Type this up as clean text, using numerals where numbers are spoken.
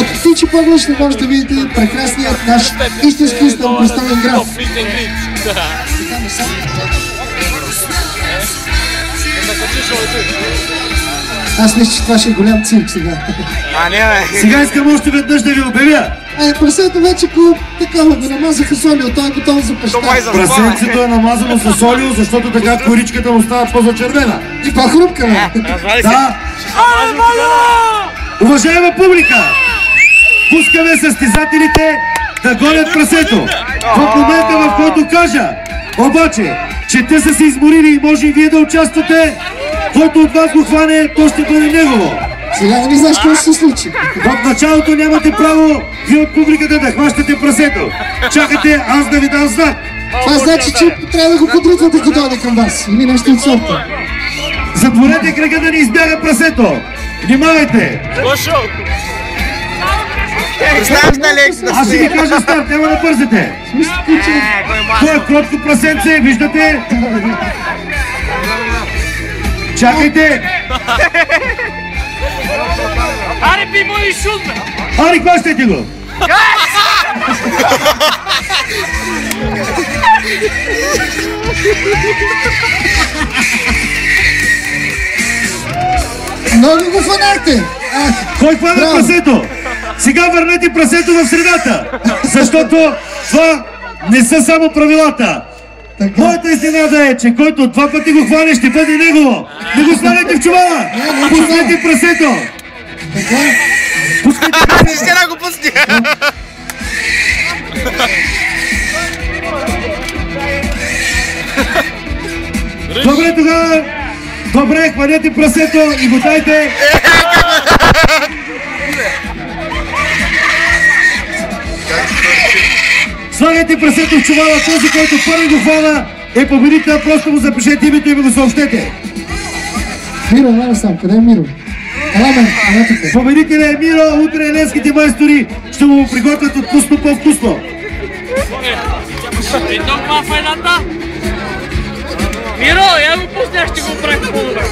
От птичи поглед ще може да видите прекрасният наш истински старопрестолен град. Аз мисля, че това ще е голям цирк сега. Сега искам още веднъж да ви обявя. Прасето вече такава го намазаха солио, той е готов за пеща. Прасенцето е намазано с солио, защото така коричката му става по-зачервена. И по-хрупка, бе. Да. Уважаема публика, пускаме състезателите да гонят прасето. В момента, в който кажа, обаче, че те са се изморили и може и вие да участвате, който от вас го хване, то ще бъде негово. Сега не знаеш какво ще се случи. В началото нямате право вие от публиката да хващате прасето. Чакате аз да ви дам знак. Това значи, че трябва да го подритвате, като дойде към вас. Или нещо от сорта. Затворете кръга да не избяга прасето. Внимавайте! Аз ще ви кажа старт, няма да бързате. Това е кротко прасенце, виждате? Чакайте! Аре, би му и шутме! Аре, хващайте го! Много го фанахте! Кой хвана прасето? Сега върнете прасето в средата, защото това не са само правилата. Моята изненада е, че който два пъти го хване, ще бъде негово. Не го слагайте в чувала! Пускайте прасето! Пускайте прасето! Ще го пусти! Добре тогава! Добре, хванете прасето и го дайте! Слагайте прасето в чувала, този, който първи го хвана е победител, просто му запишете името и ми го съобщете. Миро, ела сам, къде е Миро? Ела мен, ела тук. Победителя е Миро, утре еленските майстори ще му приготвят от вкусно по-вкусно. И тук мафа едната. Миро, я го пусня, ще го прави по-добре.